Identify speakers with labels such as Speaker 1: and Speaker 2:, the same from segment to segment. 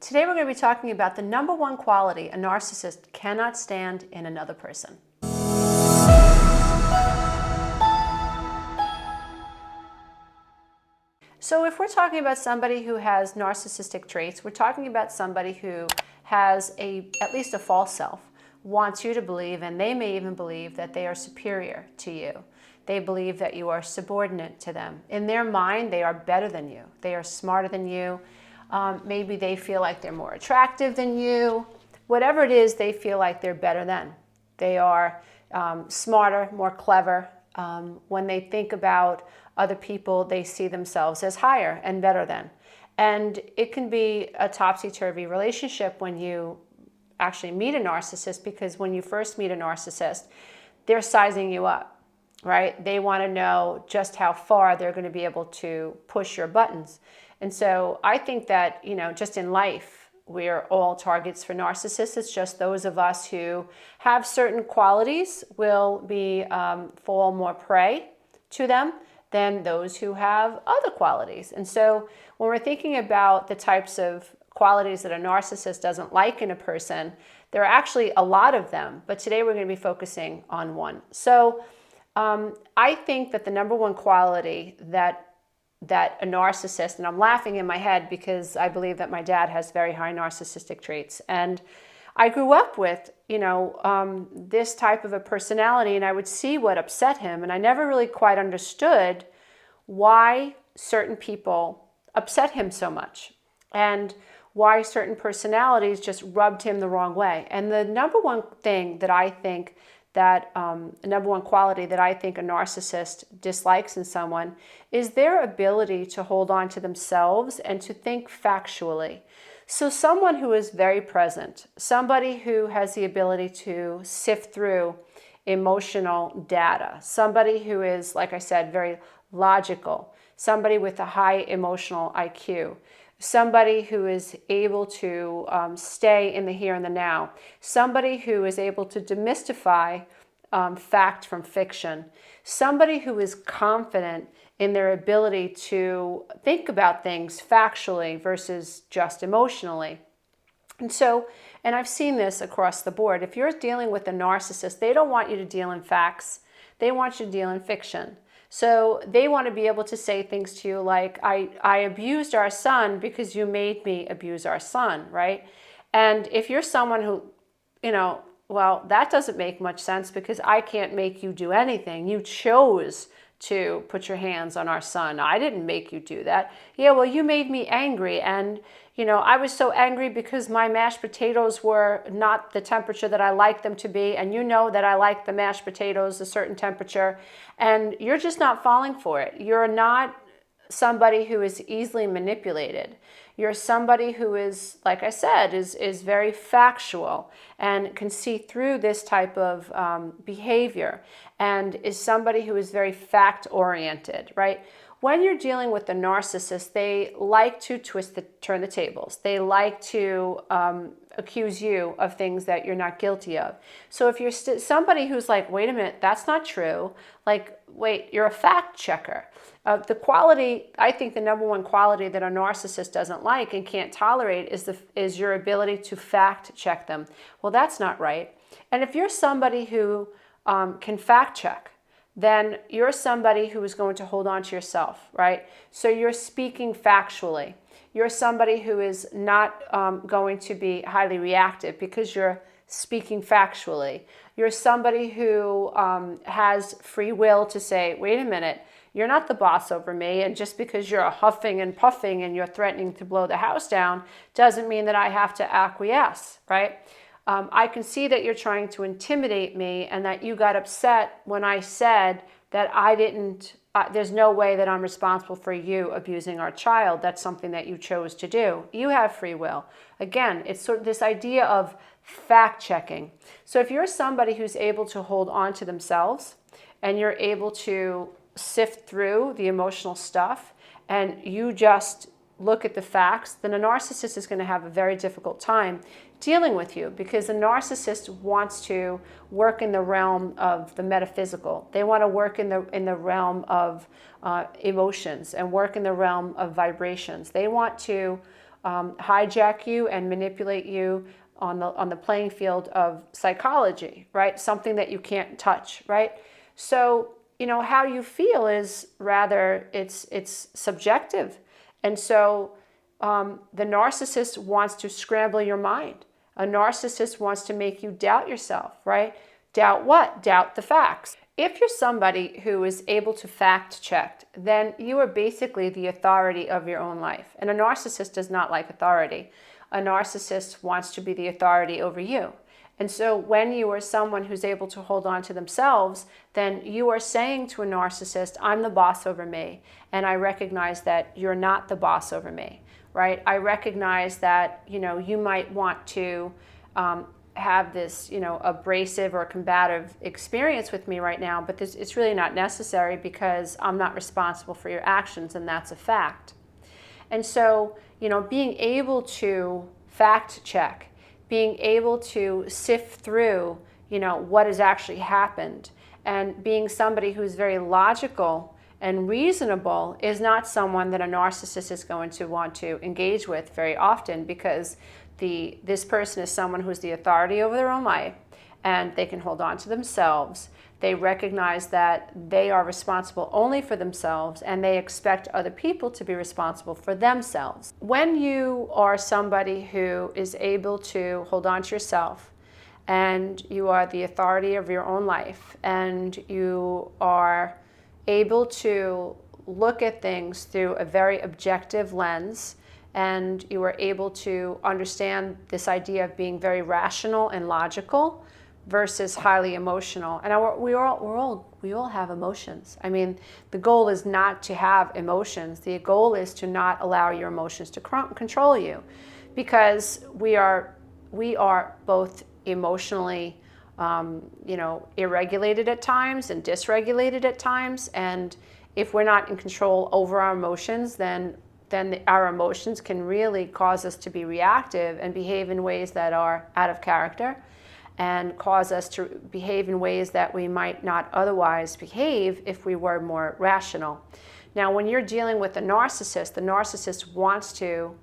Speaker 1: Today we're going to be talking about the number one quality a narcissist cannot stand in another person. So if we're talking about somebody who has narcissistic traits, we're talking about somebody who has at least a false self, wants you to believe, and they may even believe that they are superior to you. They believe that you are subordinate to them. In their mind, they are better than you. They are smarter than you. Maybe they feel like they're more attractive than you. Whatever it is, they feel like they're better than. They are smarter, more clever. When they think about other people, they see themselves as higher and better than. And it can be a topsy-turvy relationship when you actually meet a narcissist, because when you first meet a narcissist, they're sizing you up, right? They want to know just how far they're going to be able to push your buttons. And so I think that, just in life, we're all targets for narcissists. It's just those of us who have certain qualities will fall more prey to them than those who have other qualities. And so when we're thinking about the types of qualities that a narcissist doesn't like in a person, there are actually a lot of them, but today we're going to be focusing on one. So I think that the number one quality that a narcissist, and I'm laughing in my head because I believe that my dad has very high narcissistic traits, and I grew up with, this type of a personality, and I would see what upset him, and I never really quite understood why certain people upset him so much, and why certain personalities just rubbed him the wrong way. And the number one thing that I think number one quality that I think a narcissist dislikes in someone is their ability to hold on to themselves and to think factually. So someone who is very present, somebody who has the ability to sift through emotional data, somebody who is, like I said, very logical, somebody with a high emotional IQ, somebody who is able to stay in the here and the now, somebody who is able to demystify fact from fiction, somebody who is confident in their ability to think about things factually versus just emotionally. And I've seen this across the board. If you're dealing with a narcissist, they don't want you to deal in facts. They want you to deal in fiction. So they want to be able to say things to you like, I abused our son because you made me abuse our son, right? And if you're someone who, well, that doesn't make much sense because I can't make you do anything. You chose to put your hands on our son. I didn't make you do that. Yeah, well, you made me angry, and I was so angry because my mashed potatoes were not the temperature that I like them to be, and you know that I like the mashed potatoes a certain temperature, and you're just not falling for it. You're not somebody who is easily manipulated. You're somebody who is, like I said, is very factual and can see through this type of behavior, and is somebody who is very fact-oriented, right? When you're dealing with the narcissist, they like to turn the tables. They like to accuse you of things that you're not guilty of. So if you're somebody who's like, wait a minute, that's not true. Like, wait, you're a fact checker. The quality, I think the number one quality that a narcissist doesn't like and can't tolerate is your ability to fact check them. Well, that's not right. And if you're somebody who can fact check, then you're somebody who is going to hold on to yourself, right? So you're speaking factually. You're somebody who is not going to be highly reactive because you're speaking factually. You're somebody who has free will to say, wait a minute, you're not the boss over me, and just because you're huffing and puffing and you're threatening to blow the house down doesn't mean that I have to acquiesce, right? I can see that you're trying to intimidate me and that you got upset when I said that there's no way that I'm responsible for you abusing our child. That's something that you chose to do. You have free will. Again, it's sort of this idea of fact checking. So if you're somebody who's able to hold on to themselves and you're able to sift through the emotional stuff and you just look at the facts, then a narcissist is going to have a very difficult time dealing with you, because a narcissist wants to work in the realm of the metaphysical. They want to work in the realm of emotions and work in the realm of vibrations. They want to hijack you and manipulate you on the playing field of psychology, right? Something that you can't touch, right? So, how you feel is rather, it's subjective. And so the narcissist wants to scramble your mind. A narcissist wants to make you doubt yourself, right? Doubt what? Doubt the facts. If you're somebody who is able to fact check, then you are basically the authority of your own life. And a narcissist does not like authority. A narcissist wants to be the authority over you. And so when you are someone who's able to hold on to themselves, then you are saying to a narcissist, I'm the boss over me. And I recognize that you're not the boss over me, right? I recognize that, you might want to have this, abrasive or combative experience with me right now, but it's really not necessary because I'm not responsible for your actions, and that's a fact. And so, being able to fact check, being able to sift through, what has actually happened, and being somebody who's very logical and reasonable is not someone that a narcissist is going to want to engage with very often, because this person is someone who's the authority over their own life, and they can hold on to themselves. They recognize that they are responsible only for themselves, and they expect other people to be responsible for themselves. When you are somebody who is able to hold on to yourself, and you are the authority of your own life, and you are able to look at things through a very objective lens, and you are able to understand this idea of being very rational and logical versus highly emotional. And we all have emotions. I mean, the goal is not to have emotions. The goal is to not allow your emotions to control you, because we are both emotionally irregulated at times and dysregulated at times. And if we're not in control over our emotions, then our emotions can really cause us to be reactive and behave in ways that are out of character, and cause us to behave in ways that we might not otherwise behave if we were more rational. Now, when you're dealing with the narcissist wants to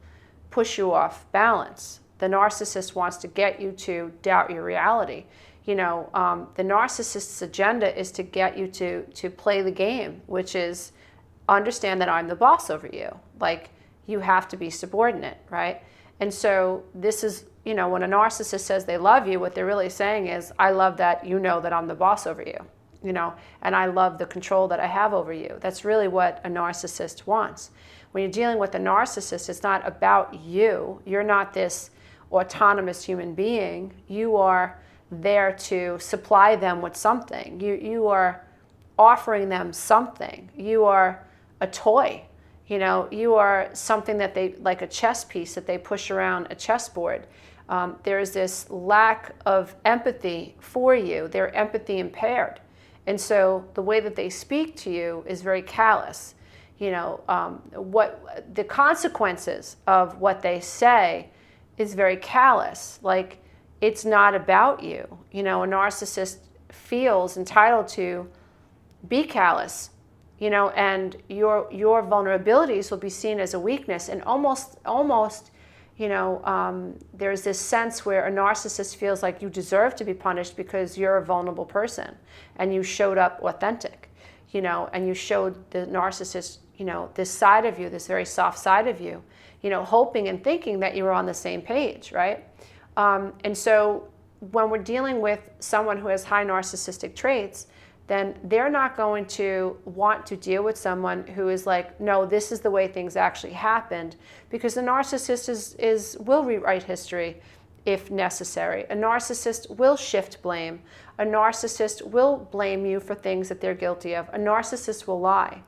Speaker 1: push you off balance. The narcissist wants to get you to doubt your reality. The narcissist's agenda is to get you to play the game, which is understand that I'm the boss over you. Like, you have to be subordinate, right? And so this is, when a narcissist says they love you, what they're really saying is, I love that you know that I'm the boss over you, and I love the control that I have over you. That's really what a narcissist wants. When you're dealing with a narcissist, it's not about you. You're not this autonomous human being. You are there to supply them with something. You are offering them something. You are a toy. You are something that they, like a chess piece that they push around a chessboard. There's this lack of empathy for you. They're empathy impaired. And so the way that they speak to you is very callous. What the consequences of what they say is very callous. Like, it's not about you. A narcissist feels entitled to be callous. And your vulnerabilities will be seen as a weakness, and almost, there's this sense where a narcissist feels like you deserve to be punished because you're a vulnerable person, and you showed up authentic, and you showed the narcissist, this side of you, this very soft side of you, hoping and thinking that you were on the same page, right? And so when we're dealing with someone who has high narcissistic traits, then they're not going to want to deal with someone who is like, no, this is the way things actually happened, because the narcissist will rewrite history if necessary. A narcissist will shift blame. A narcissist will blame you for things that they're guilty of. A narcissist will lie.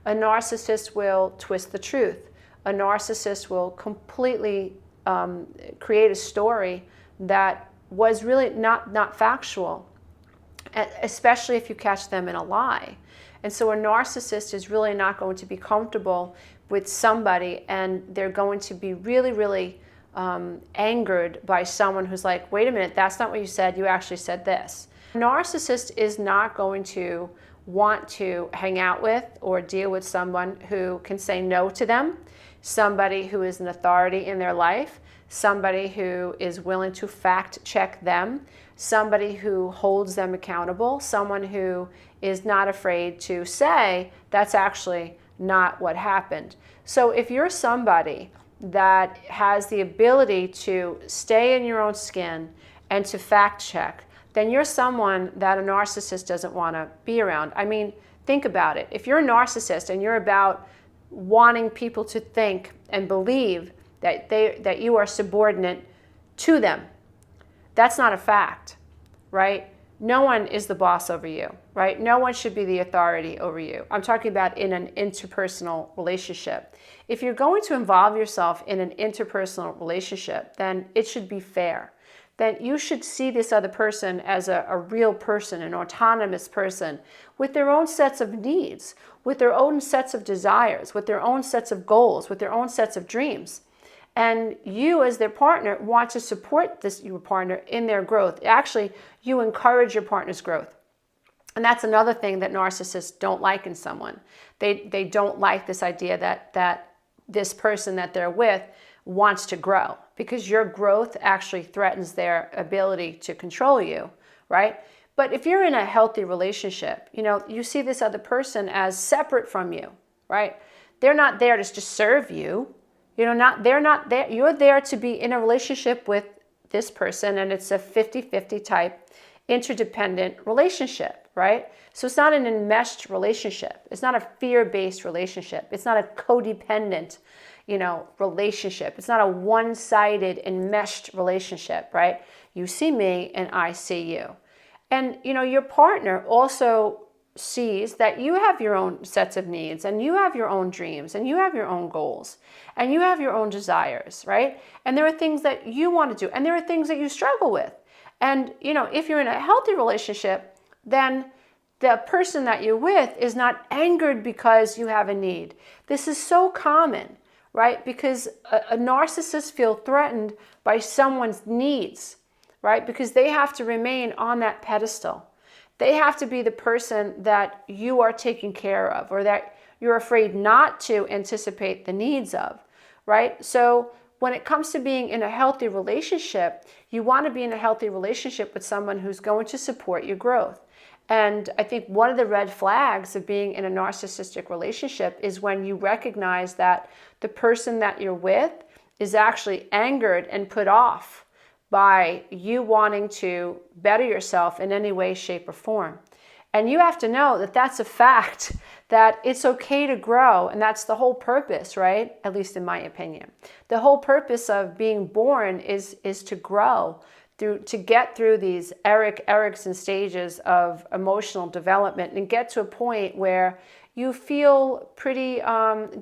Speaker 1: A narcissist will twist the truth. A narcissist will completely create a story that was really not factual, especially if you catch them in a lie. And so a narcissist is really not going to be comfortable with somebody, and they're going to be really, really angered by someone who's like, wait a minute, that's not what you said, you actually said this. A narcissist is not going to want to hang out with or deal with someone who can say no to them, somebody who is an authority in their life, somebody who is willing to fact check them, somebody who holds them accountable, someone who is not afraid to say that's actually not what happened. So if you're somebody that has the ability to stay in your own skin and to fact check, then you're someone that a narcissist doesn't want to be around. I mean, think about it. If you're a narcissist and you're about wanting people to think and believe that you are subordinate to them, that's not a fact, right? No one is the boss over you, right? No one should be the authority over you. I'm talking about in an interpersonal relationship. If you're going to involve yourself in an interpersonal relationship, then it should be fair. Then you should see this other person as a real person, an autonomous person with their own sets of needs, with their own sets of desires, with their own sets of goals, with their own sets of dreams. And you as their partner want to support your partner in their growth. Actually, you encourage your partner's growth. And that's another thing that narcissists don't like in someone. They don't like this idea that this person that they're with wants to grow, because your growth actually threatens their ability to control you, right? But if you're in a healthy relationship, you see this other person as separate from you, right? They're not there to just serve you. They're not there. You're there to be in a relationship with this person, and it's a 50-50 type interdependent relationship, right? So it's not an enmeshed relationship. It's not a fear-based relationship. It's not a codependent, relationship. It's not a one-sided enmeshed relationship, right? You see me and I see you. And, your partner also sees that you have your own sets of needs, and you have your own dreams, and you have your own goals, and you have your own desires, right? And there are things that you want to do, and there are things that you struggle with. And, if you're in a healthy relationship, then the person that you're with is not angered because you have a need. This is so common, right? Because a narcissist feels threatened by someone's needs, right? Because they have to remain on that pedestal. They have to be the person that you are taking care of, or that you're afraid not to anticipate the needs of, right? So when it comes to being in a healthy relationship, you want to be in a healthy relationship with someone who's going to support your growth. And I think one of the red flags of being in a narcissistic relationship is when you recognize that the person that you're with is actually angered and put off by you wanting to better yourself in any way, shape, or form. And you have to know that that's a fact, that it's okay to grow, and that's the whole purpose, right? At least in my opinion. The whole purpose of being born is to grow, to get through these Erik Erikson stages of emotional development and get to a point where you feel pretty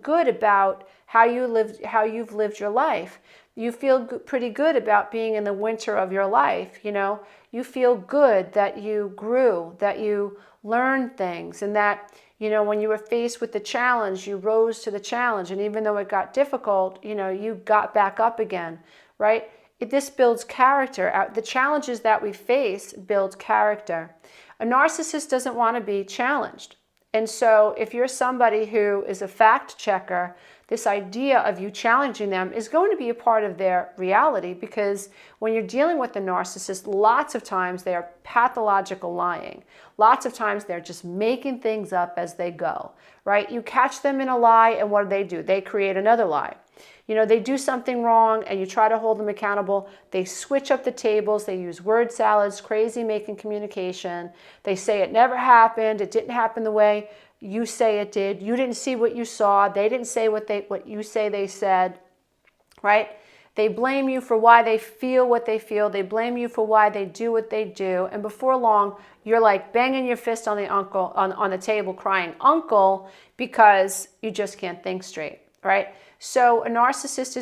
Speaker 1: good about how you've lived your life. You feel pretty good about being in the winter of your life, You feel good that you grew, that you learned things, and that, when you were faced with the challenge, you rose to the challenge. And even though it got difficult, you got back up again, right? This builds character. The challenges that we face build character. A narcissist doesn't want to be challenged. And so if you're somebody who is a fact checker, this idea of you challenging them is going to be a part of their reality, because when you're dealing with a narcissist, lots of times they are pathological lying. Lots of times they're just making things up as they go, right? You catch them in a lie, and what do? They create another lie. They do something wrong and you try to hold them accountable. They switch up the tables. They use word salads, crazy making communication. They say it never happened. It didn't happen the way you say it did. You didn't see what you saw. They didn't say what you say they said, right? They blame you for why they feel what they feel. They blame you for why they do what they do. And before long, you're like banging your fist on the table crying, "Uncle," because you just can't think straight, right? So a narcissist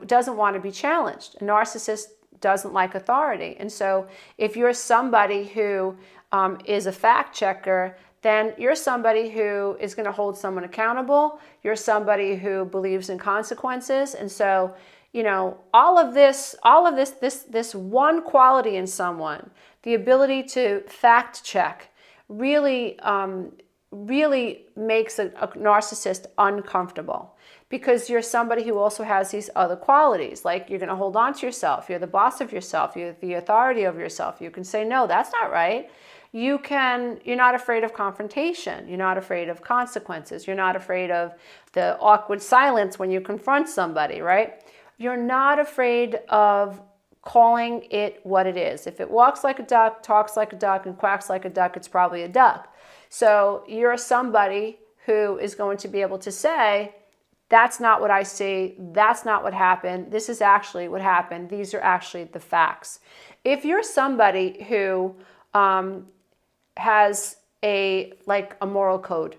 Speaker 1: doesn't want to be challenged. A narcissist doesn't like authority. And so if you're somebody who is a fact checker, then you're somebody who is going to hold someone accountable. You're somebody who believes in consequences. And so, all of this one quality in someone, the ability to fact check, really really makes a narcissist uncomfortable, because you're somebody who also has these other qualities. Like, you're going to hold on to yourself. You're the boss of yourself. You're the authority over yourself. You can say, no, that's not right. You're not afraid of confrontation. You're not afraid of consequences. You're not afraid of the awkward silence when you confront somebody, right? You're not afraid of calling it what it is. If it walks like a duck, talks like a duck, and quacks like a duck, it's probably a duck. So you're somebody who is going to be able to say, that's not what I see. That's not what happened. This is actually what happened. These are actually the facts. If you're somebody who has a moral code,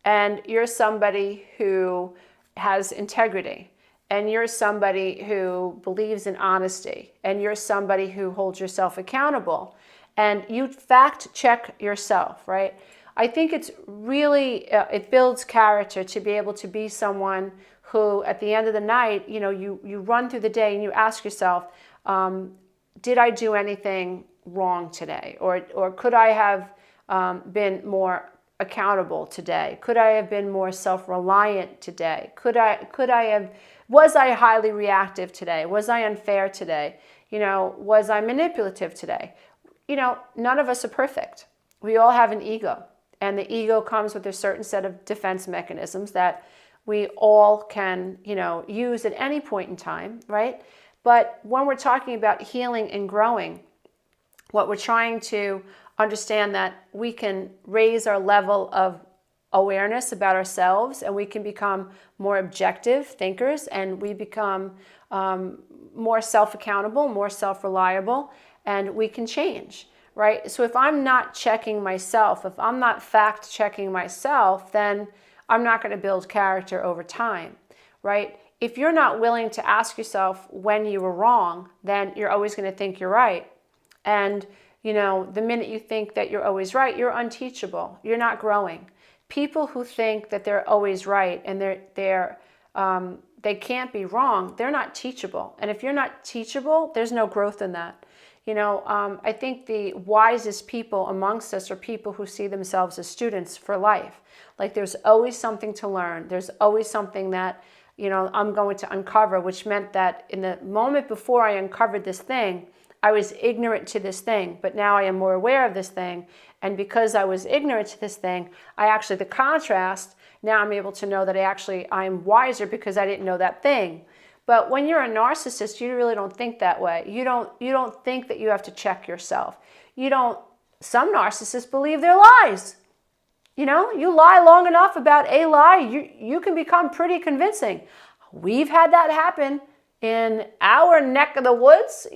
Speaker 1: and you're somebody who has integrity, and you're somebody who believes in honesty, and you're somebody who holds yourself accountable, and you fact check yourself, right? I think it's really, it builds character to be able to be someone who, at the end of the night, you run through the day and you ask yourself, did I do anything wrong today? Or could I have been more accountable today? Could I have been more self-reliant today? Was I highly reactive today? Was I unfair today? Was I manipulative today? None of us are perfect. We all have an ego, and the ego comes with a certain set of defense mechanisms that we all can, use at any point in time, right? But when we're talking about healing and growing, what we're trying to understand that we can raise our level of awareness about ourselves, and we can become more objective thinkers, and we become more self-accountable, more self-reliable, and we can change, right? So if I'm not checking myself, if I'm not fact-checking myself, then I'm not going to build character over time, right? If you're not willing to ask yourself when you were wrong, then you're always going to think you're right. And, the minute you think that you're always right, you're unteachable. You're not growing. People who think that they're always right and they can't be wrong, they're not teachable. And if you're not teachable, there's no growth in that. I think the wisest people amongst us are people who see themselves as students for life. Like, there's always something to learn. There's always something that, I'm going to uncover, which meant that in the moment before I uncovered this thing, I was ignorant to this thing, but now I am more aware of this thing. And because I was ignorant to this thing, the contrast, now I'm able to know that I'm wiser because I didn't know that thing. But when you're a narcissist, you really don't think that way. You don't think that you have to check yourself. Some narcissists believe their lies. You lie long enough about a lie, you can become pretty convincing. We've had that happen in our neck of the woods,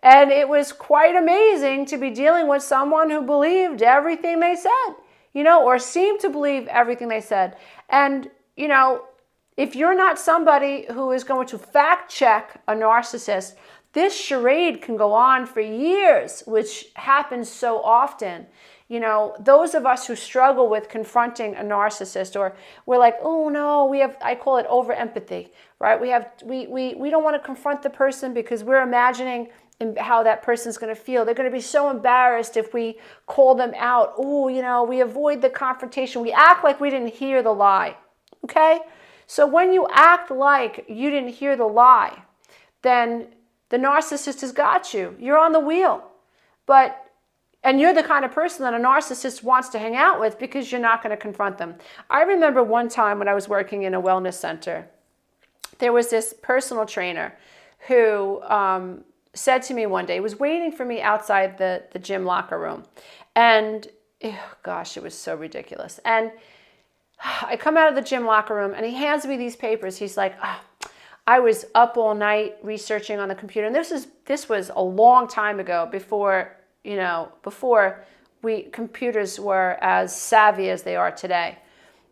Speaker 1: and it was quite amazing to be dealing with someone who believed everything they said, or seemed to believe everything they said. And, if you're not somebody who is going to fact check a narcissist, this charade can go on for years, which happens so often. Those of us who struggle with confronting a narcissist, or we're like, oh no, I call it over empathy, right? We don't want to confront the person because we're imagining how that person's going to feel. They're going to be so embarrassed if we call them out. Oh, we avoid the confrontation. We act like we didn't hear the lie. Okay? So when you act like you didn't hear the lie, then the narcissist has got you. You're on the wheel. And you're the kind of person that a narcissist wants to hang out with because you're not going to confront them. I remember one time when I was working in a wellness center, there was this personal trainer who said to me one day, he was waiting for me outside the gym locker room. And, it was so ridiculous. And I come out of the gym locker room and he hands me these papers. He's like, I was up all night researching on the computer. And this was a long time ago, before computers were as savvy as they are today.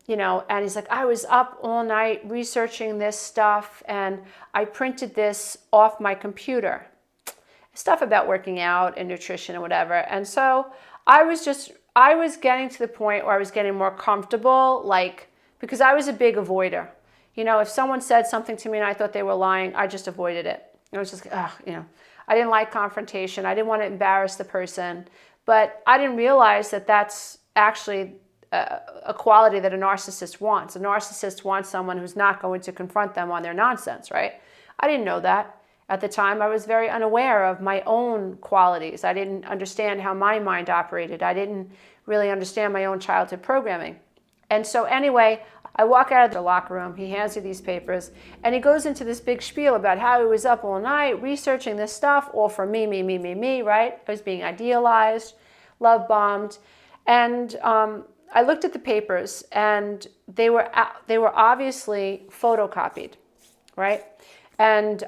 Speaker 1: And he's like, I was up all night researching this stuff and I printed this off my computer. Stuff about working out and nutrition and whatever. And so I was getting to the point where I was getting more comfortable, because I was a big avoider. If someone said something to me and I thought they were lying, I just avoided it. I was just, I didn't like confrontation. I didn't want to embarrass the person. But I didn't realize that that's actually a quality that a narcissist wants. A narcissist wants someone who's not going to confront them on their nonsense, right? I didn't know that. At the time, I was very unaware of my own qualities. I didn't understand how my mind operated. I didn't really understand my own childhood programming. And so anyway, I walk out of the locker room, he hands me these papers, and he goes into this big spiel about how he was up all night researching this stuff, all for me, right? I was being idealized, love bombed. And I looked at the papers, and they were obviously photocopied, right? And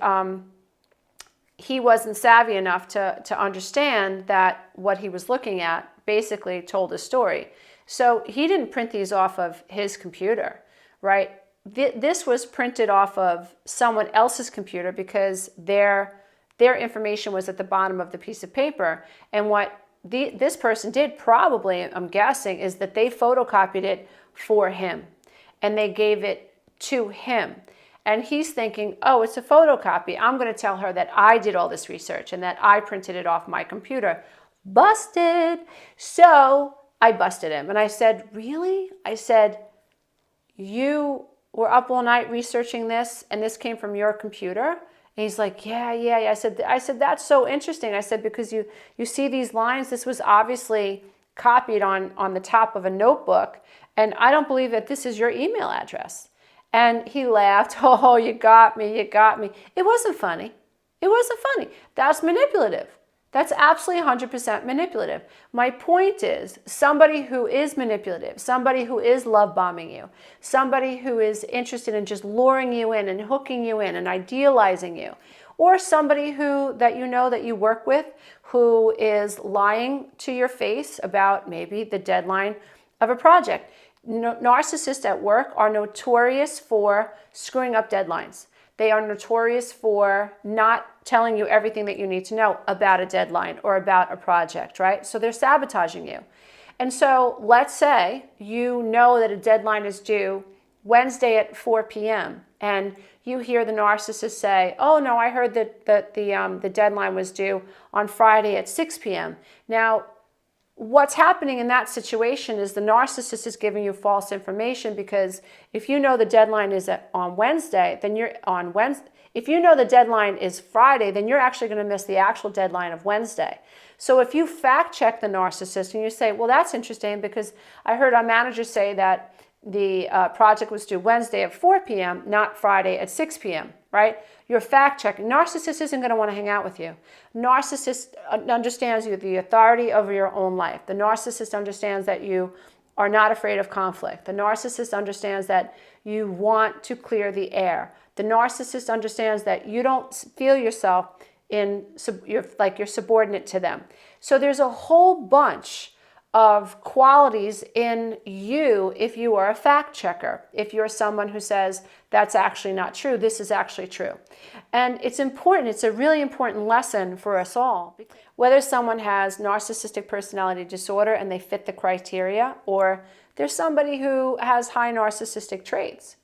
Speaker 1: he wasn't savvy enough to understand that what he was looking at basically told a story. So he didn't print these off of his computer, right? This was printed off of someone else's computer because their information was at the bottom of the piece of paper. And what this person did, probably, I'm guessing, is that they photocopied it for him and they gave it to him. And he's thinking, oh, it's a photocopy. I'm going to tell her that I did all this research and that I printed it off my computer. Busted. So I busted him. And I said, really? I said, you were up all night researching this and this came from your computer? And he's like, yeah. I said, that's so interesting. I said, because you see these lines, this was obviously copied on the top of a notebook. And I don't believe that this is your email address. And he laughed. Oh, you got me. It wasn't funny. That's manipulative. That's absolutely 100% manipulative. My point is, somebody who is manipulative, somebody who is love bombing you, somebody who is interested in just luring you in and hooking you in and idealizing you, or somebody that you work with who is lying to your face about maybe the deadline of a project. Narcissists at work are notorious for screwing up deadlines. They are notorious for not telling you everything that you need to know about a deadline or about a project, right? So they're sabotaging you. And so let's say you know that a deadline is due Wednesday at 4 p.m. and you hear the narcissist say, oh no, I heard that the deadline was due on Friday at 6 p.m. Now, what's happening in that situation is the narcissist is giving you false information, because if you know the deadline is on Wednesday, then you're on Wednesday. If you know the deadline is Friday, then you're actually going to miss the actual deadline of Wednesday. So if you fact check the narcissist and you say, well, that's interesting because I heard our manager say that the project was due Wednesday at 4 p.m., not Friday at 6 p.m., right? You're fact checking. Narcissist isn't going to want to hang out with you. Narcissist understands you, the authority over your own life. The narcissist understands that you are not afraid of conflict. The narcissist understands that you want to clear the air. The narcissist understands that you don't feel yourself you're subordinate to them. So there's a whole bunch of qualities in you if you are a fact checker, if you're someone who says, that's actually not true, this is actually true. And it's important, it's a really important lesson for us all. Whether someone has narcissistic personality disorder and they fit the criteria, or there's somebody who has high narcissistic traits.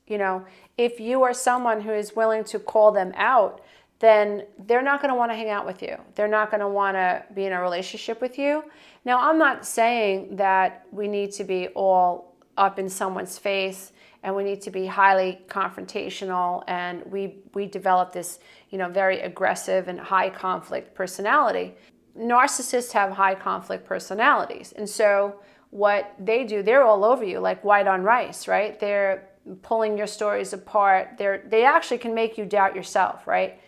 Speaker 1: If you are someone who is willing to call them out, then they're not going to want to hang out with you. They're not going to want to be in a relationship with you. Now, I'm not saying that we need to be all up in someone's face and we need to be highly confrontational and we develop this, very aggressive and high conflict personality. Narcissists have high conflict personalities. And so what they do, they're all over you like white on rice, right? They're pulling your stories apart. They actually can make you doubt yourself, right?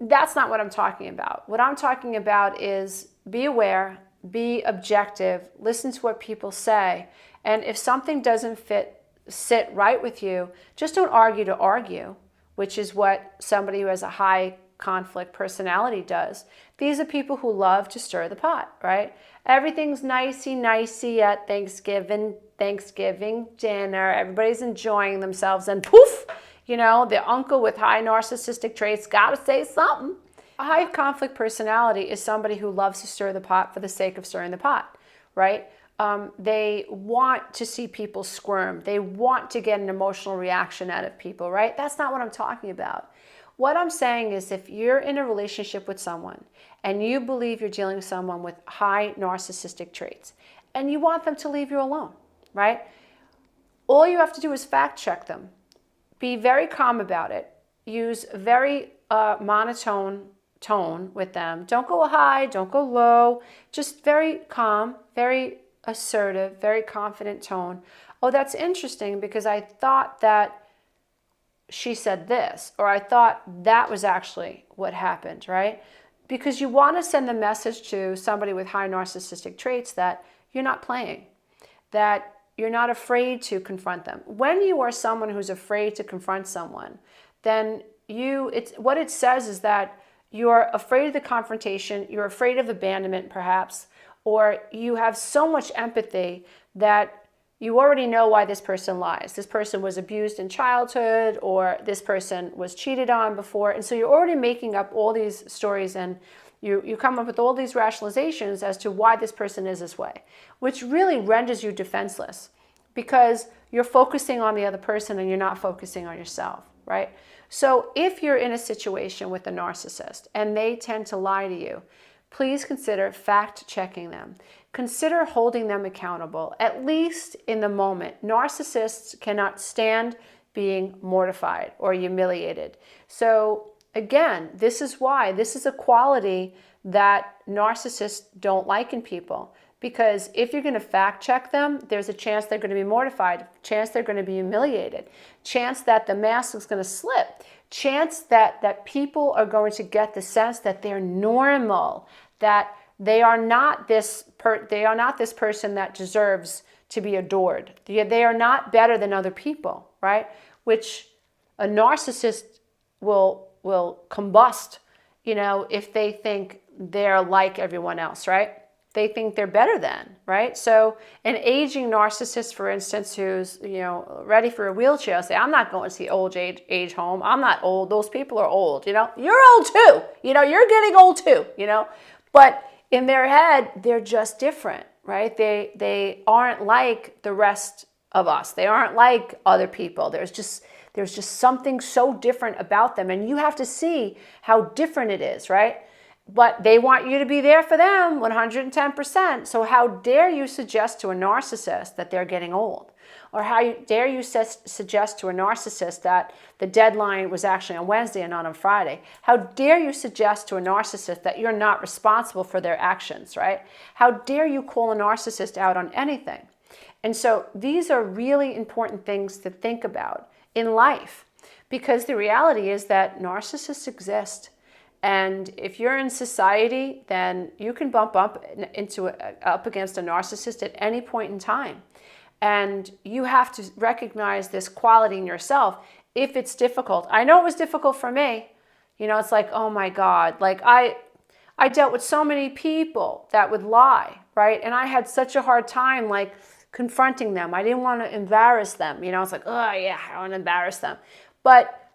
Speaker 1: That's not what I'm talking about. What I'm talking about is be aware, be objective, listen to what people say. And if something doesn't sit right with you, just don't argue to argue, which is what somebody who has a high conflict personality does. These are people who love to stir the pot, right? Everything's nicey at Thanksgiving dinner. Everybody's enjoying themselves and poof, the uncle with high narcissistic traits got to say something. A high conflict personality is somebody who loves to stir the pot for the sake of stirring the pot, right? They want to see people squirm. They want to get an emotional reaction out of people, right? That's not what I'm talking about. What I'm saying is if you're in a relationship with someone and you believe you're dealing with someone with high narcissistic traits and you want them to leave you alone, right? All you have to do is fact check them. Be very calm about it. Use very monotone tone with them. Don't go high, don't go low. Just very calm, very assertive, very confident tone. Oh, that's interesting because I thought that she said this, or I thought that was actually what happened, right? Because you want to send the message to somebody with high narcissistic traits that you're not playing, that you're not afraid to confront them. When you are someone who's afraid to confront someone, then what it says is that you're afraid of the confrontation, you're afraid of abandonment perhaps, or you have so much empathy that you already know why this person lies. This person was abused in childhood, or this person was cheated on before. And so you're already making up all these stories, and you come up with all these rationalizations as to why this person is this way, which really renders you defenseless because you're focusing on the other person and you're not focusing on yourself, right? So if you're in a situation with a narcissist and they tend to lie to you, please consider fact-checking them. Consider holding them accountable, at least in the moment. Narcissists cannot stand being mortified or humiliated. So again, this is why this is a quality that narcissists don't like in people. Because if you're going to fact-check them, there's a chance they're going to be mortified, chance they're going to be humiliated, chance that the mask is going to slip, chance that people are going to get the sense that they're normal, that they are not this person that deserves to be adored. They are not better than other people, right? Which a narcissist will combust, if they think they're like everyone else, right? They think they're better than, right? So an aging narcissist, for instance, who's, ready for a wheelchair, say, I'm not going to the old age home. I'm not old. Those people are old, You're old too. You're getting old too, But in their head, they're just different, right? They aren't like the rest of us. They aren't like other people. There's just something so different about them. And you have to see how different it is, right? But they want you to be there for them 110%. So how dare you suggest to a narcissist that they're getting old? Or how dare you suggest to a narcissist that the deadline was actually on Wednesday and not on Friday? How dare you suggest to a narcissist that you're not responsible for their actions, right? How dare you call a narcissist out on anything? And so these are really important things to think about in life, because the reality is that narcissists exist. And if you're in society, then you can bump up against a narcissist at any point in time. And you have to recognize this quality in yourself if it's difficult. I know it was difficult for me. It's like, oh my God, like I dealt with so many people that would lie, right? And I had such a hard time like confronting them. I didn't want to embarrass them. It's like, oh yeah, I don't want to embarrass them. But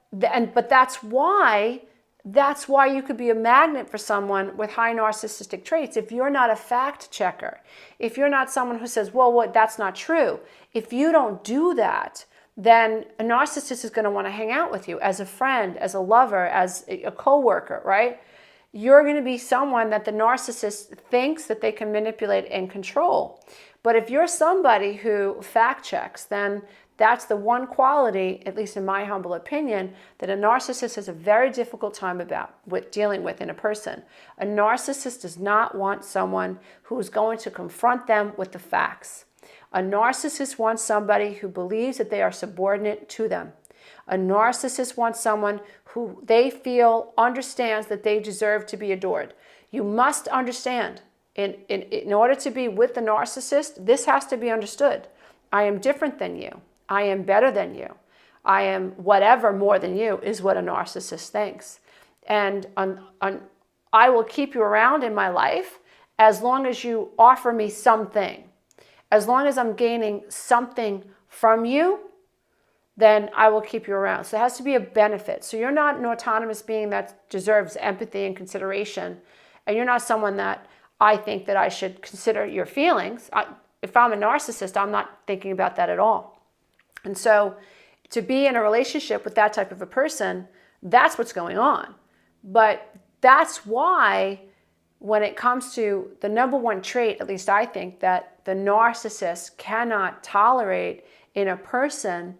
Speaker 1: that's why you could be a magnet for someone with high narcissistic traits. If you're not a fact checker, if you're not someone who says, well, that's not true. If you don't do that, then a narcissist is going to want to hang out with you as a friend, as a lover, as a coworker, right? You're going to be someone that the narcissist thinks that they can manipulate and control. But if you're somebody who fact checks, then that's the one quality, at least in my humble opinion, that a narcissist has a very difficult time dealing with in a person. A narcissist does not want someone who's going to confront them with the facts. A narcissist wants somebody who believes that they are subordinate to them. A narcissist wants someone who they feel understands that they deserve to be adored. You must understand, in order to be with the narcissist, this has to be understood. I am different than you. I am better than you. I am whatever more than you is what a narcissist thinks. And I will keep you around in my life as long as you offer me something. As long as I'm gaining something from you, then I will keep you around. So it has to be a benefit. So you're not an autonomous being that deserves empathy and consideration. And you're not someone that I think that I should consider your feelings. If I'm a narcissist, I'm not thinking about that at all. And so to be in a relationship with that type of a person, that's what's going on. But that's why when it comes to the number one trait, at least I think, that that the narcissist cannot tolerate in a person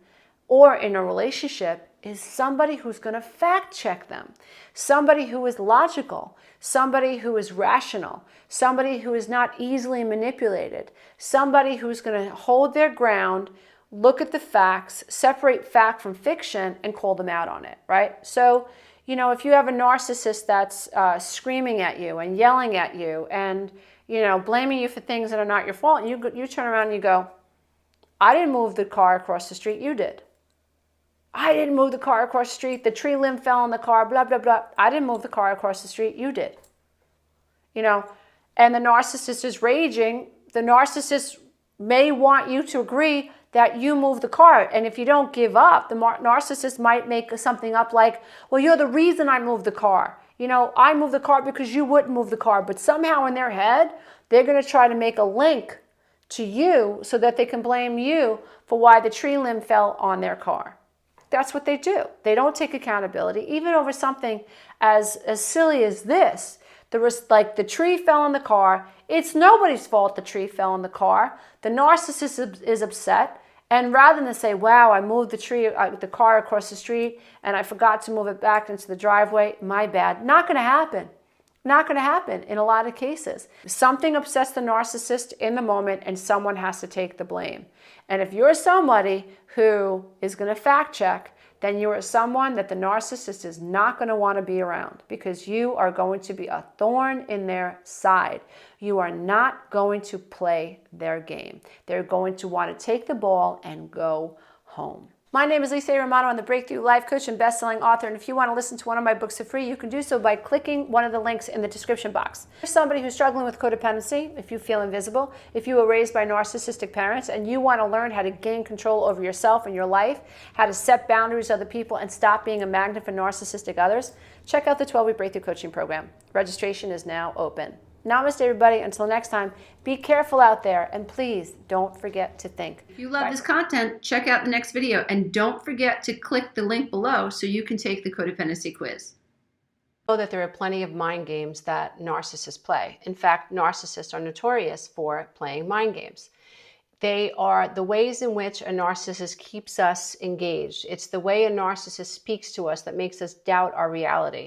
Speaker 1: or in a relationship is somebody who's going to fact check them, somebody who is logical, somebody who is rational, somebody who is not easily manipulated, somebody who's going to hold their ground, look at the facts, separate fact from fiction, and call them out on it, right? So, you know, if you have a narcissist that's screaming at you and yelling at you and, you know, blaming you for things that are not your fault, and you turn around and you go, I didn't move the car across the street, you did. I didn't move the car across the street, the tree limb fell on the car, blah, blah, blah. I didn't move the car across the street, you did. You know, and the narcissist is raging. The narcissist may want you to agree that you moved the car. And if you don't give up, the narcissist might make something up like, well, you're the reason I moved the car. You know, I moved the car because you wouldn't move the car. But somehow in their head, they're going to try to make a link to you so that they can blame you for why the tree limb fell on their car. That's what they do. They don't take accountability, even over something as silly as this. Like the tree fell in the car. It's nobody's fault the tree fell in the car. The narcissist is upset. And rather than say, wow, I moved the car across the street and I forgot to move it back into the driveway, my bad. Not going to happen. Not going to happen in a lot of cases. Something upsets the narcissist in the moment and someone has to take the blame. And if you're somebody who is going to fact check, then you are someone that the narcissist is not going to want to be around because you are going to be a thorn in their side. You are not going to play their game. They're going to want to take the ball and go home. My name is Romano. I'm the Breakthrough Life Coach and best-selling author. And if you want to listen to one of my books for free, you can do so by clicking one of the links in the description box. If you're somebody who's struggling with codependency, if you feel invisible, if you were raised by narcissistic parents and you want to learn how to gain control over yourself and your life, how to set boundaries with other people and stop being a magnet for narcissistic others, check out the 12-week Breakthrough Coaching Program. Registration is now open. Namaste, everybody. Until next time, be careful out there, and please don't forget to think. If you love this content, check out the next video, and don't forget to click the link below so you can take the codependency quiz. Know that there are plenty of mind games that narcissists play. In fact, narcissists are notorious for playing mind games. They are the ways in which a narcissist keeps us engaged. It's the way a narcissist speaks to us that makes us doubt our reality.